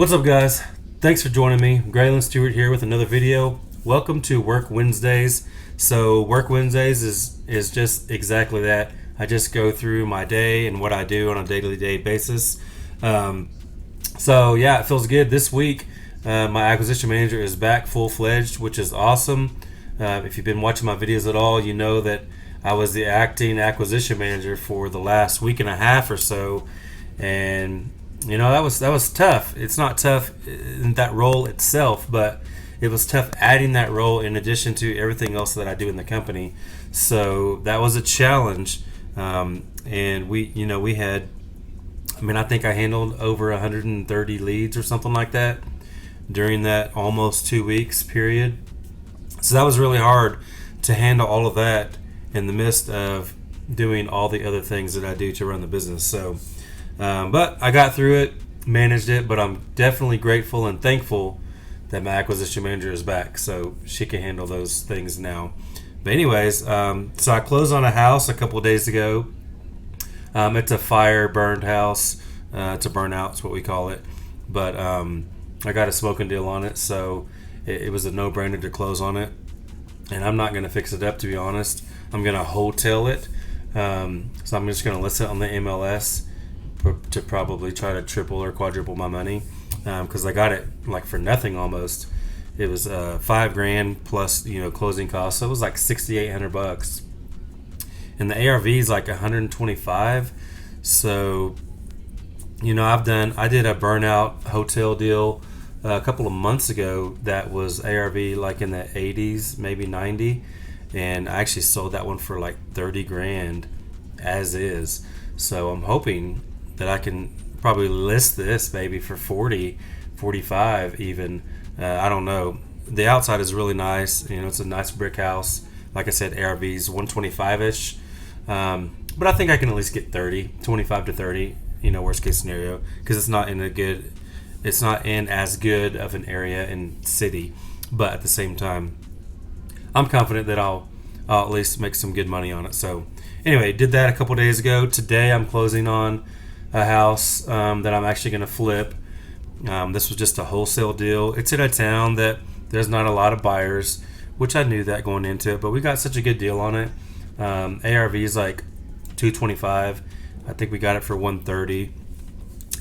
What's up, guys? Thanks for joining me. Graylan Stewart here with another video. Welcome to Work Wednesdays. So Work Wednesdays is just exactly that. I just go through my day and what I do on a day-to-day basis. So yeah, it feels good. This week, my acquisition manager is back full-fledged, which is awesome. If you've been watching my videos at all, you know that I was the acting acquisition manager for the last week and a half or so, and you know, that was tough. It's not tough in that role itself, but it was tough adding that role in addition to everything else that I do in the company. So that was a challenge. And we had, I think I handled over 130 leads or something like that during that almost 2 weeks period. So that was really hard to handle all of that in the midst of doing all the other things that I do to run the business. So but I got through it, managed it, but I'm definitely grateful and thankful that my acquisition manager is back so she can handle those things now. But anyways, so I closed on a house a couple of days ago. It's a burned house. It's a Burnout, is what we call it. But I got a smoking deal on it, so it was a no-brainer to close on it. And I'm not going to fix it up, to be honest. I'm going to wholesale it. So I'm just going to list it on the MLS to probably try to triple or quadruple my money, because I got it like for nothing almost. It was $5,000 plus closing costs, so it was like $6,800, and the ARV is like 125. So I did a Burnout hotel deal a couple of months ago that was ARV like in the 80s, maybe 90, and I actually sold that one for like $30,000 as is. So I'm hoping that I can probably list this maybe for 40, 45 even. I don't know. The outside is really nice. It's a nice brick house. Like I said, ARV's 125-ish. But I think I can at least get 25 to 30, worst case scenario, because it's not in as good of an area and city. But at the same time, I'm confident that I'll at least make some good money on it. So anyway, did that a couple days ago. Today I'm closing on a house that I'm actually going to flip. This was just a wholesale deal. It's in a town that there's not a lot of buyers, which I knew that going into it, but we got such a good deal on it. ARV is like 225. I think we got it for 130.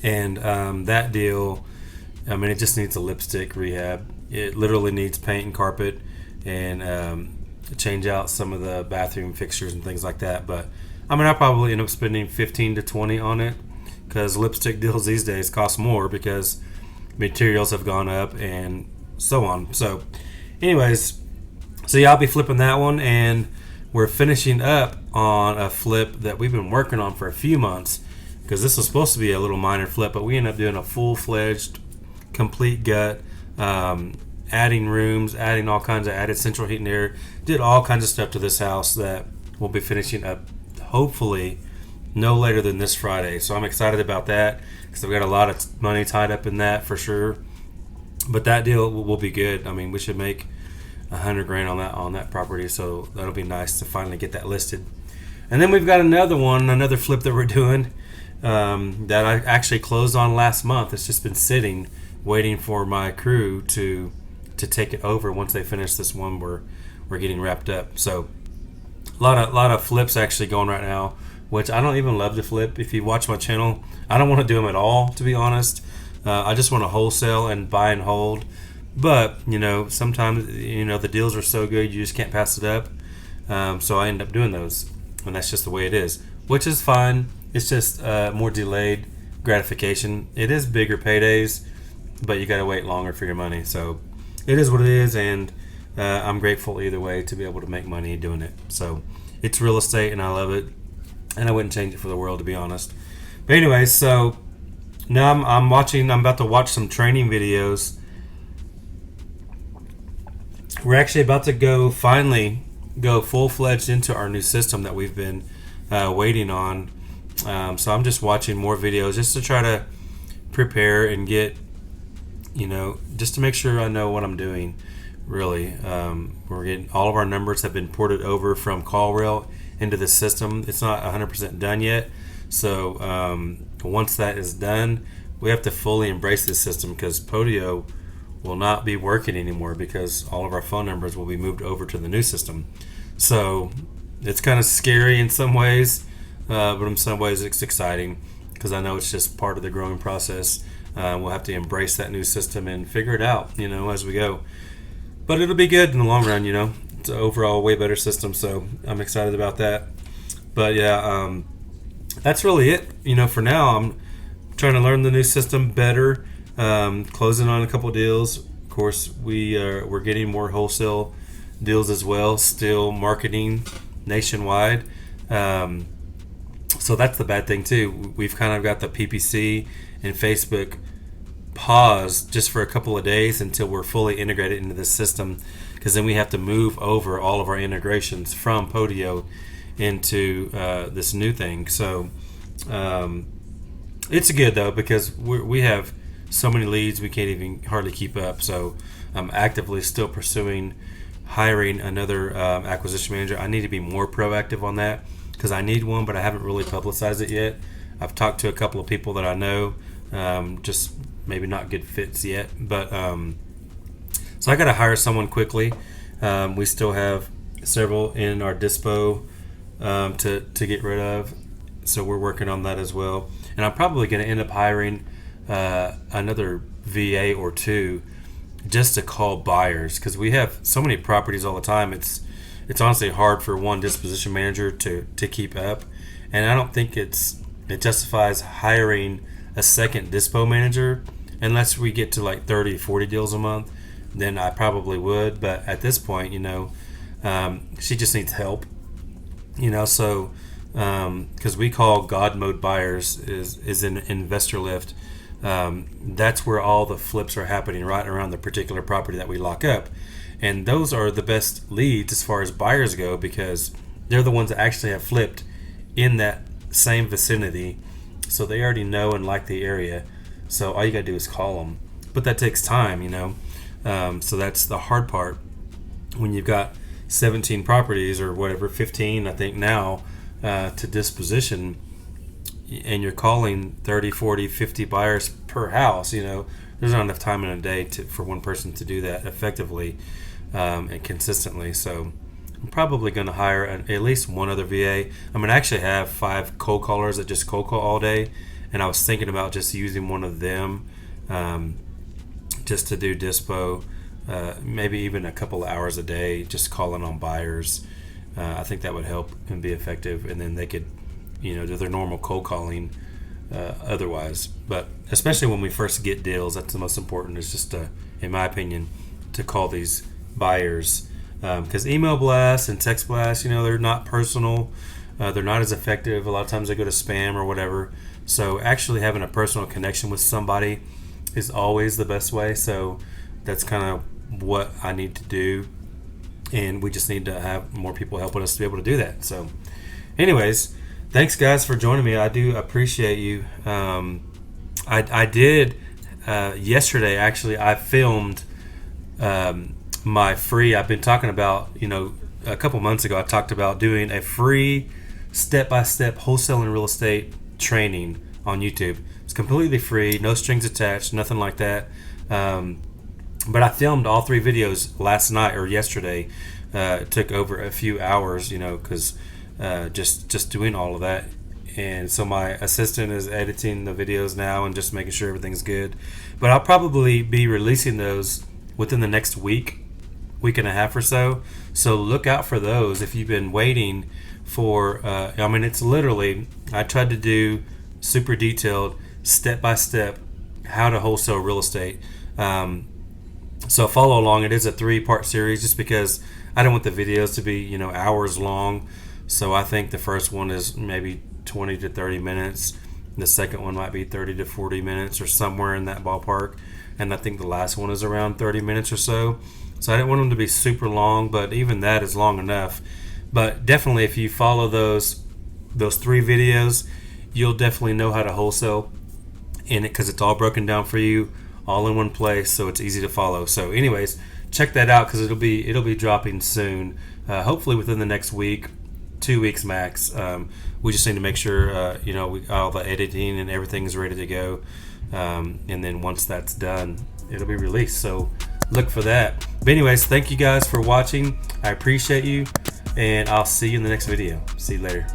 And that deal, it just needs a lipstick rehab. It literally needs paint and carpet and change out some of the bathroom fixtures and things like that. But I'll probably end up spending 15 to 20 on it, because lipstick deals these days cost more because materials have gone up and so on. So anyways, I'll be flipping that one, and we're finishing up on a flip that we've been working on for a few months, because this was supposed to be a little minor flip, but we ended up doing a full-fledged complete gut, adding rooms, adding all kinds of added central heat and air, did all kinds of stuff to this house that we'll be finishing up hopefully no later than this Friday. So I'm excited about that, because I've got a lot of money tied up in that for sure. But that deal will be good. We should make $100,000 on that property, so that'll be nice to finally get that listed. And then we've got another flip that we're doing that I actually closed on last month. It's just been sitting, waiting for my crew to take it over once they finish this one we're getting wrapped up. So a lot of flips actually going right now, which I don't even love to flip. If you watch my channel, I don't want to do them at all, to be honest. I just want to wholesale and buy and hold. But sometimes the deals are so good you just can't pass it up. So I end up doing those, and that's just the way it is, which is fine. It's just more delayed gratification. It is bigger paydays, but you got to wait longer for your money. So it is what it is, and I'm grateful either way to be able to make money doing it. So it's real estate, and I love it, and I wouldn't change it for the world, to be honest. But anyways, so now I'm about to watch some training videos. We're actually about to finally go full-fledged into our new system that we've been waiting on. So I'm just watching more videos just to try to prepare and get, just to make sure I know what I'm doing, really. We're getting all of our numbers have been ported over from CallRail into the system. It's not 100% done yet. So once that is done, we have to fully embrace this system because Podio will not be working anymore because all of our phone numbers will be moved over to the new system. So it's kind of scary in some ways, but in some ways it's exciting because I know it's just part of the growing process. We'll have to embrace that new system and figure it out, as we go. But it'll be good in the long run, It's an overall way better system, so I'm excited about that. But yeah, that's really it. For now, I'm trying to learn the new system better, closing on a couple deals. Of course, we're getting more wholesale deals as well, still marketing nationwide. So that's the bad thing too. We've kind of got the PPC and Facebook paused just for a couple of days until we're fully integrated into this system, because then we have to move over all of our integrations from Podio into this new thing. So it's good though, because we have so many leads we can't even hardly keep up. So I'm actively still pursuing hiring another acquisition manager. I need to be more proactive on that because I need one, but I haven't really publicized it yet. I've talked to a couple of people that I know, just maybe not good fits yet, but so I got to hire someone quickly. We still have several in our dispo to get rid of, so we're working on that as well. And I'm probably going to end up hiring another VA or two just to call buyers, because we have so many properties all the time. It's honestly hard for one disposition manager to keep up, and I don't think it justifies hiring a second dispo manager unless we get to like 30, 40 deals a month. Then I probably would, but at this point, she just needs help, so because we call God mode buyers is an investor lift. That's where all the flips are happening right around the particular property that we lock up, and those are the best leads as far as buyers go, because they're the ones that actually have flipped in that same vicinity, so they already know and like the area. So all you gotta do is call them, but that takes time, so that's the hard part when you've got 17 properties or whatever, 15 I think now, to disposition, and you're calling 30, 40, 50 buyers per house. There's not enough time in a day for one person to do that effectively and consistently. So I'm probably going to hire at least one other VA. I'm going to actually have 5 cold callers that just cold call all day, and I was thinking about just using one of them just to do dispo, maybe even a couple of hours a day, just calling on buyers. I think that would help and be effective, and then they could do their normal cold calling otherwise. But especially when we first get deals, that's the most important, is just in my opinion, to call these buyers, because email blasts and text blasts, they're not personal, they're not as effective. A lot of times they go to spam or whatever. So actually having a personal connection with somebody is always the best way. So that's kind of what I need to do, and we just need to have more people helping us to be able to do that. So anyways, thanks guys for joining me. I do appreciate you. I did yesterday, actually, I filmed my free, I've been talking about, a couple months ago I talked about doing a free step-by-step wholesaling real estate training on YouTube. It's completely free, no strings attached, nothing like that. But I filmed all 3 videos last night or yesterday. It took over a few hours, because just doing all of that. And so my assistant is editing the videos now and just making sure everything's good. But I'll probably be releasing those within the next week and a half or so. So look out for those if you've been waiting for, it's literally, I tried to do super detailed, step-by-step, how to wholesale real estate. So follow along. It is a 3-part series just because I don't want the videos to be, hours long. So I think the first one is maybe 20 to 30 minutes. The second one might be 30 to 40 minutes or somewhere in that ballpark. And I think the last one is around 30 minutes or so. So I didn't want them to be super long, but even that is long enough. But definitely if you follow those 3 videos, you'll definitely know how to wholesale in it, because it's all broken down for you, all in one place, so it's easy to follow. So anyways, check that out, because it'll be dropping soon, hopefully within the next week, 2 weeks max. We just need to make sure all the editing and everything is ready to go and then once that's done, it'll be released. So look for that. But anyways, thank you guys for watching. I appreciate you, and I'll see you in the next video. See you later.